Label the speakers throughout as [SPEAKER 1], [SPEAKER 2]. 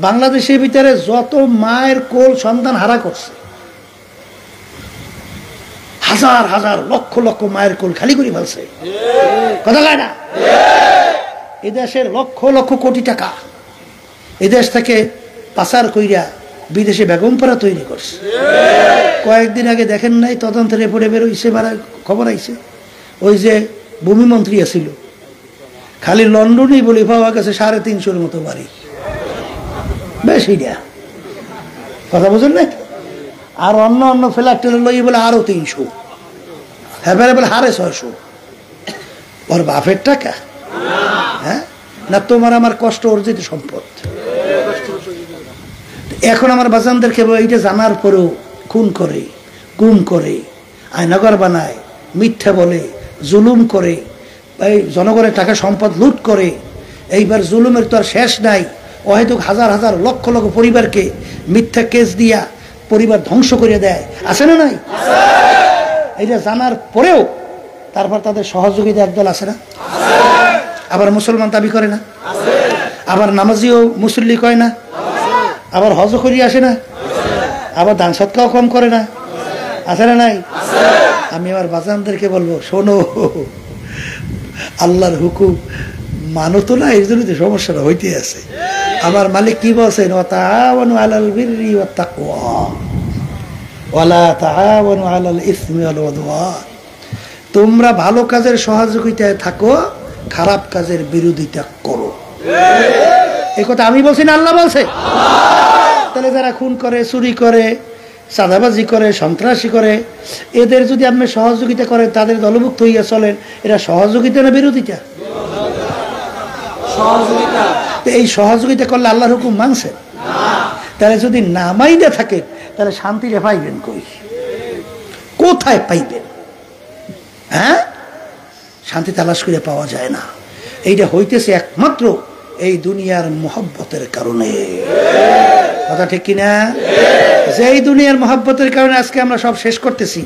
[SPEAKER 1] বাংলাদেশের ভিতরে যত মায়ের কোল সন্তান হারা করছে, হাজার হাজার লক্ষ লক্ষ মায়ের কোল খালি করে ফেলছে, কথা কয় না? এদেশের লক্ষ লক্ষ কোটি টাকা এদেশ থেকে পাচার কইরা বিদেশে বেগমপাড়া তৈরি করছে। কয়েকদিন আগে দেখেন নাই তদন্তের রিপোর্টে বেরোইছে, খবর আইছে, ওই যে ভূমিমন্ত্রী আছিল, খালি লন্ডনেই বলি পাওয়া গেছে 350-এর মতো বাড়ি, বেশি না, কথা বুঝেন না? আর অন্য অন্য ফ্ল্যাট লই বলে আরো 300, হ্যাঁ বলে হারে 600। ওর বাপের টাকা, হ্যাঁ না তোমার আমার কষ্ট অর্জিত সম্পদ। এখন আমার বাজানদেরকে এইটা জানার পরেও খুন করে, গুম করে, আয়নাগর বানায়, মিথ্যা বলে, জুলুম করে, এই জনগণের টাকা সম্পদ লুট করে। এইবার জুলুমের তো আর শেষ নাই, অহেতুক হাজার হাজার লক্ষ লক্ষ পরিবারকে মিথ্যা কেস দিয়া পরিবার ধ্বংস করে দেয়, আছে না নাই? এইটা জানার পরেও তারপর তাদের সহযোগিতা একদল আছে না? আবার মুসলমান দাবি করে না, আবার নামাজিও মুসল্লি কয় না, আবার হজ করি আসে না, আবার দান সৎকাও কম করে না, আছে না নাই? আমি আমার বাজানদেরকে বলবো, শোনো, আল্লাহর হুকুম মানো তো না, এই জন্য তো সমস্যাটা হইতে আছে। আমার মালিক কি বলছেন? ওয়াতাআওয়ানু আলাল বিররি ওয়াত তাকওয়া ওয়ালা তাআওয়ানু আলাল ইসমি ওয়াল উদওয়ান। তোমরা ভালো কাজের সহযোগিতায় থাকো, খারাপ কাজের বিরোধিতা করো। এই কথা আমি বলছি না, আল্লাহ বলছে? তাহলে যারা খুন করে, চুরি করে, চাঁদাবাজি করে, সন্ত্রাসী করে, এদের যদি আপনি সহযোগিতা করেন, তাদের দলভুক্ত হইয়া চলেন, এরা সহযোগিতা না বিরোধিতা? এই সহযোগিতা করলে আল্লাহর হুকুম মানছেন? তাহলে যদি না মাইনে থাকে, তাহলে শান্তিটা পাইবেন কই? কোথায় পাইবেন? হ্যাঁ, শান্তি তালাশ করে পাওয়া যায় না। এইটা হইতেছে একমাত্র এই দুনিয়ার মহব্বতের কারণে, কথা ঠিক কিনা? যেই দুনিয়ার মহব্বতের কারণে আজকে আমরা সব শেষ করতেছি,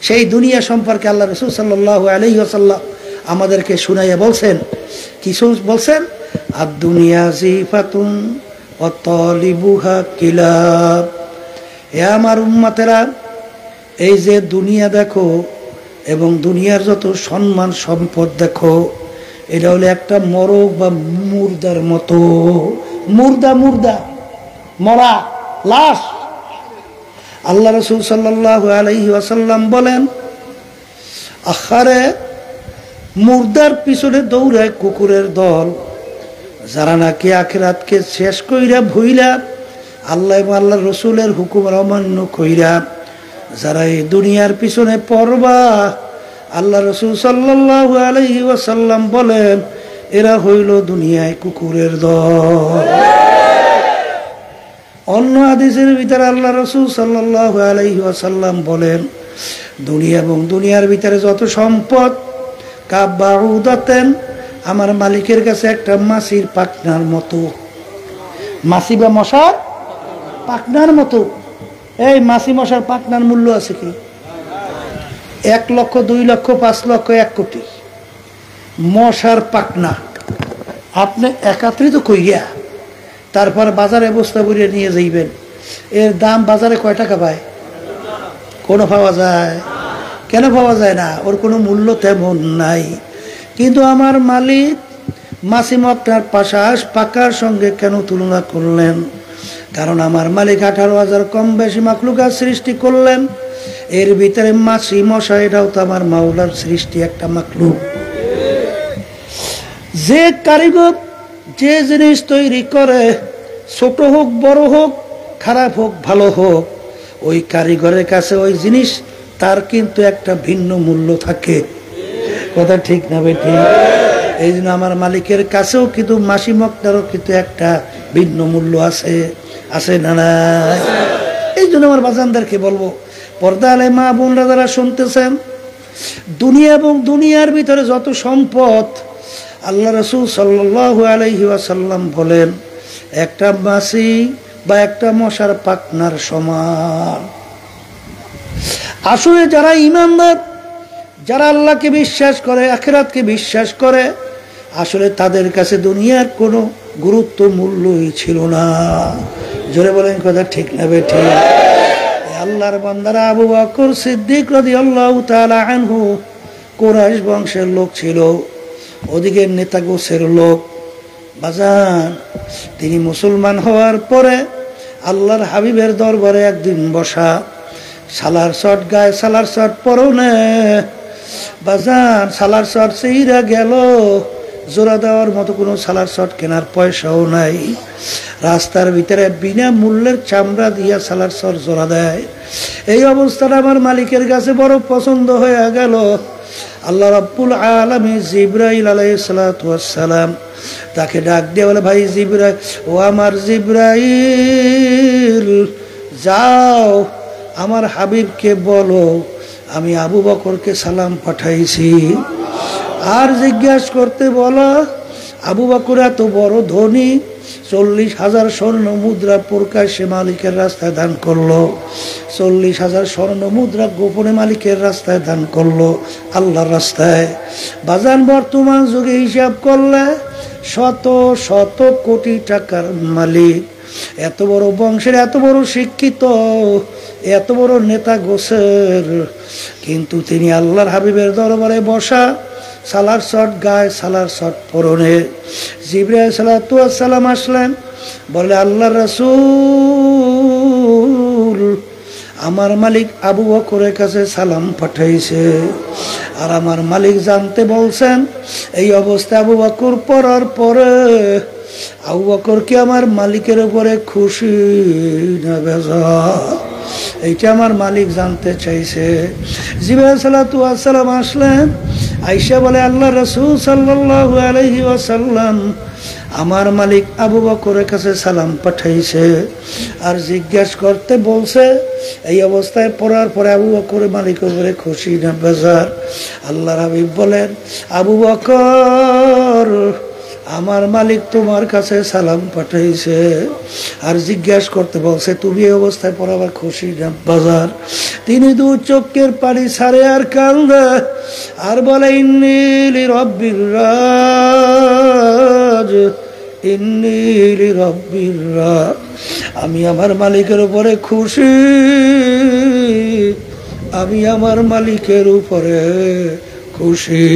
[SPEAKER 1] সেই দুনিয়া সম্পর্কে আল্লাহ রাসূল সাল্লাল্লাহু আলাইহি ওয়াসাল্লাম আমাদেরকে শুনাইয়া বলছেন, কি বলছেন? আদ-দুনিয়া জিফাতুন ওয়া তালিবুহা কিলাব। এ আমার উম্মতেরা, এই যে দুনিয়া দেখো এবং দুনিয়ার যত সম্মান সম্পদ দেখো, এটা হলো একটা মরক বা মুর্দার মতো। মুর্দা, মুর্দা, মরা লাশ। আল্লাহ রাসূল সাল্লাল্লাহু আলাইহি ওয়াসাল্লাম বলেন, আখারে মুর্দার পিছনে দৌড়ায় কুকুরের দল, যারা নাকি আখিরাতকে শেষ কইরা ভুইলা আল্লাহ এবং আল্লাহর রসুলের হুকুম অমান্য কইরা যারা এই দুনিয়ার পিছনে পড়বা, আল্লাহ রসুল সাল্লাল্লাহু আলাইহি ওয়াসাল্লাম বলেন, এরা হইল দুনিয়ায় কুকুরের দল। অন্য হাদিসের ভিতরে আল্লাহ রসুল সাল্লাল্লাহু আলাইহি ওয়াসাল্লাম বলেন, দুনিয়া এবং দুনিয়ার ভিতরে যত সম্পদ, কাবাউদাতেন, আমার মালিকের কাছে একটা মাছির পাখনার মতো। মাছি বা মশার পাখনার মতো। এই মাছি মশার পাখনার মূল্য আছে কি? 1 লক্ষ, 2 লক্ষ, 5 লক্ষ, 1 কোটি। মশার পাখনা আপনি একাত্রিত কইয়া তারপর বাজারে বস্তা ভরিয়ে নিয়ে যাইবেন, এর দাম বাজারে কয় টাকা পায়? কোনো পাওয়া যায়? কেন পাওয়া যায় না? ওর কোনো মূল্য তেমন নাই। কিন্তু আমার মালিক মাছি মক্কার পাশাস পাকার সঙ্গে কেন তুলনা করলেন? কারণ আমার মালিক 18,000 কম বেশি মাখলুকাত সৃষ্টি করলেন, এর ভিতরে মাছি মশা এটাও তো আমার মাওলার সৃষ্টি, একটা মাখলুক। যে কারিগর যে জিনিস তৈরি করে, ছোট হোক বড় হোক, খারাপ হোক ভালো হোক, ওই কারিগরের কাছে ওই জিনিস তার কিন্তু একটা ভিন্ন মূল্য থাকে, কথা ঠিক না বেঠিক? এই জন্য আমার মালিকের কাছেও কিন্তু মাছি মক্কারও কিন্তু একটা ভিন্ন মূল্য আছে, আছে না নাই? এই জন্য আমার বাজানদেরকে বলবো, পর্দা আলে মা বোনরা যারা শুনতেছেন, দুনিয়া এবং দুনিয়ার ভিতরে যত সম্পদ, আল্লাহ রাসূল সাল্লাল্লাহু আলাইহি ওয়াসাল্লাম বলেন, একটা মাছি বা একটা মশার পাখনার সমান। আসলে যারা ঈমানদার, যারা আল্লাহকে বিশ্বাস করে, আখিরাতকে বিশ্বাস করে, আসলে তাদের কাছে দুনিয়ার কোনো গুরুত্ব মূল্যই ছিল না। জোরে বলেন কথা ঠিক না বেঠিক? আল্লাহর বান্দারা আবু বকর সিদ্দিক রাদিয়াল্লাহু তাআলা আনহু কুরাইশ বংশের লোক ছিল, ওদিকের নেতা গোছের লোক। বাজান, তিনি মুসলমান হওয়ার পরে আল্লাহর হাবিবের দরবারে একদিন বসা, সালার শট গায়ে, সালার শট পরনে। বাজান, সালার শট সেইরা গেল, জোড়া দেওয়ার মতো কোনো সালার শট কেনার পয়সাও নাই। রাস্তার ভিতরে বিনা মূল্যের চামড়া দিয়া সালার শট জোড়া দেয়। এই অবস্থাটা আমার মালিকের কাছে বড় পছন্দ হয়ে গেল। আল্লাহ রাব্বুল আলামিন জিবরাইল আলাইহিস সালাতু ওয়াস সালাম তাকে ডাক দিয়ে বলে, ভাই জিবরাইল, ও আমার জিবরাইল, যাও আমার হাবিবকে বলো আমি আবু বকরকে সালাম পাঠাইছি। আর জিজ্ঞাসা করতে বলো, আবু বকর এত বড় ধনী, 40,000 স্বর্ণ মুদ্রা প্রকাশ্যে মালিকের রাস্তায় দান করলো, 40,000 স্বর্ণ মুদ্রা গোপনে মালিকের রাস্তায় দান করলো, আল্লাহর রাস্তায়। বাজান, বর্তমান যুগে হিসাব করলে শত শত কোটি টাকার মালিক, এত বড় বংশের, এত বড় শিক্ষিত, এত বড় নেতা গোছের, কিন্তু তিনি আল্লাহর হাবিবের দরবারে বসা, সালার শট গায়ে, সালার শট পরনে। জিবরাইল সালাতু ওয়াস সালাম আসলেন, বলে, আল্লাহর রাসূল, আমার মালিক আবু বকরের কাছে সালাম পাঠাইছে, আর আমার মালিক জানতে বলছেন এই অবস্থা আবু বকর পড়ার পরে আবু বকর কি আমার মালিকের উপরে খুশি না বেজার, এইটা আমার মালিক জানতে চাইছে। জিবরাইল সালাতু ওয়াস সালাম আসলেন, আয়েশা বলে, আল্লাহ রাসূল সাল্লাল্লাহু আলাইহি ওয়াসাল্লাম আমার মালিক আবু বকরের কাছে সালাম পাঠাইছে, আর জিজ্ঞাসা করতে বলছে এই অবস্থায় পড়ার পরে আবু বকরের মালিকের উপরে খুশি না বেজার। আল্লাহর হাবিব বলেন, আবু বকর, আমার মালিক তোমার কাছে সালাম পাঠাইছে, আর জিজ্ঞাসা করতে বলছে তুমি এই অবস্থায় পড়াবার খুশি না বাজার। তিনি দু চোখের পানি ছাড়ে আর কান্দে, আর বলে, ইন্নী লিরাব্বির রাজ, ইন্নী লিরাব্বির রাজ, আমি আমার মালিকের উপরে খুশি, আমি আমার মালিকের উপরে খুশি।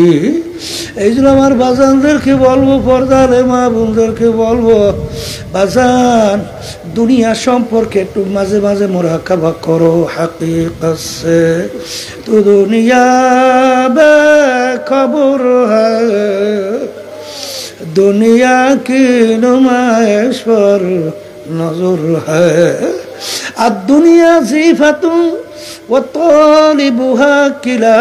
[SPEAKER 1] এই জন্য আমার বাজানদেরকে বলবো, পর্দারে মা বোনদেরকে বলবো, বাজান দুনিয়া সম্পর্কে একটু মাঝে মাঝে মুরাকাবা করো। হাকিকত সে তো দুনিয়া বেখবর হ্যায়, দুনিয়া কি নুমাইশ পর নজর হ্যায়, আর দুনিয়া জিফাতুন ওয়া তালিবুহা কিলা